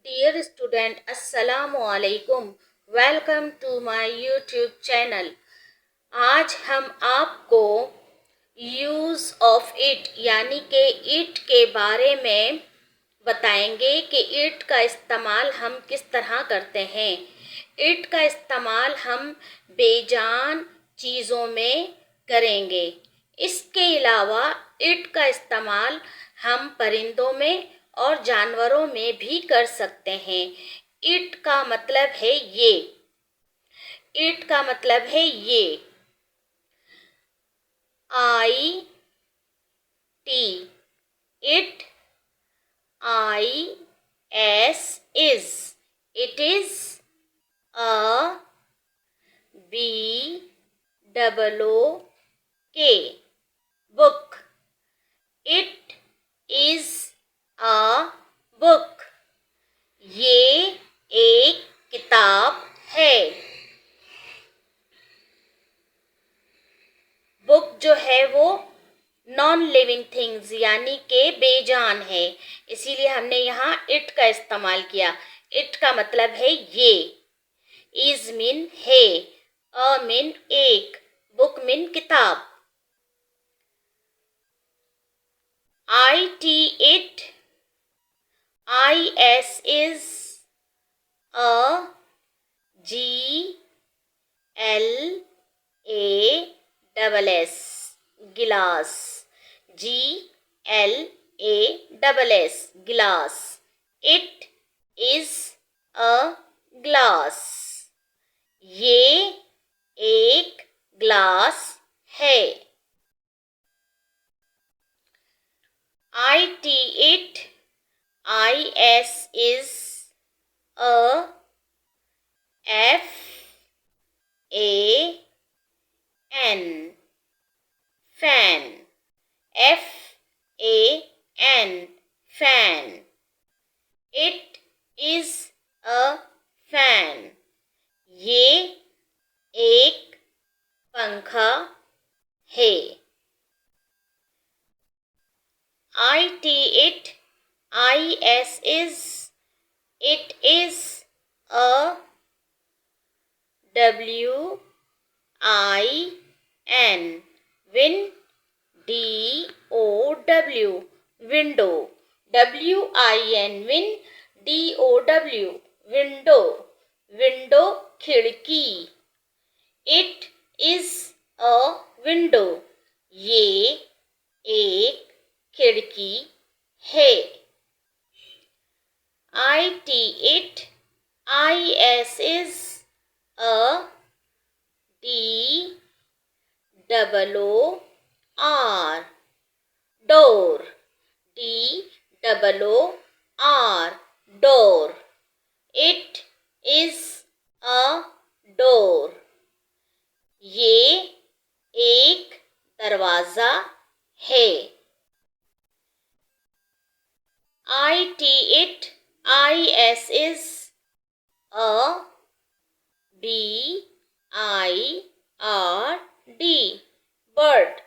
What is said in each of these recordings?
Dear student, Assalamu alaikum. Welcome to my YouTube channel. आज हम आपको यूज़ ऑफ इट यानी कि इट के बारे में बताएंगे कि इट का इस्तेमाल हम किस तरह करते हैं। इट का इस्तेमाल हम बेजान चीज़ों में करेंगे। इसके अलावा इट का इस्तेमाल हम परिंदों में और जानवरों में भी कर सकते हैं। इट का मतलब है ये। इट का मतलब है ये। I T it, I S is, it is, a B double O K book, it is a book, ये एक किताब है। बुक जो है वो नॉन लिविंग थिंग्स यानी के बेजान है, इसीलिए हमने यहाँ इट का इस्तेमाल किया। इट का मतलब है ये। इज मीन है, अ मीन एक, बुक मीन किताब। I T it, I S is, a G L A double S गिलास, G L A double S गिलास। इट इज अ ग्लास, ये एक ग्लास है। I T it, I S is, a F A N fan, F A N fan. It is a fan, ये एक पंखा है। I T it, I S is, it is, a W I N win, D O W window, W I N win, D O W window, window खिड़की। It is a window, ये एक खिड़की है। I T it, I S is, a D double O R door, D double O R door. It is a door, ये एक दरवाजा है। I T it, I S is, a B I R D bird,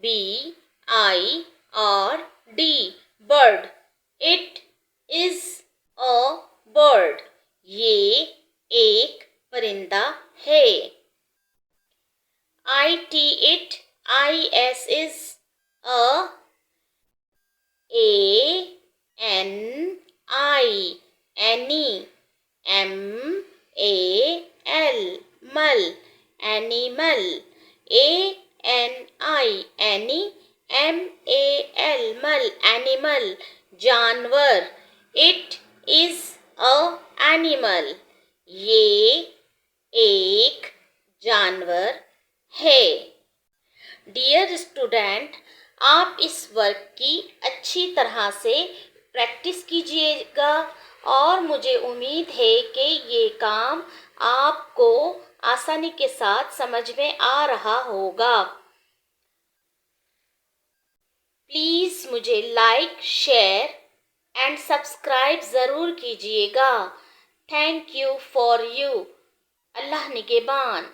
B I R D bird. It is a bird, ये एक परिंदा है। I T it, I S is, a A N I ani, M A L mal, animal, A N I ani, M A L mal animal, जानवर। It is a animal, ये एक जानवर है। Dear student, आप इस work की अच्छी तरह से प्रैक्टिस कीजिएगा और मुझे उम्मीद है कि ये काम आपको आसानी के साथ समझ में आ रहा होगा। प्लीज़ मुझे लाइक, शेयर एंड सब्सक्राइब ज़रूर कीजिएगा। Thank you for you. अल्लाह निगहबान।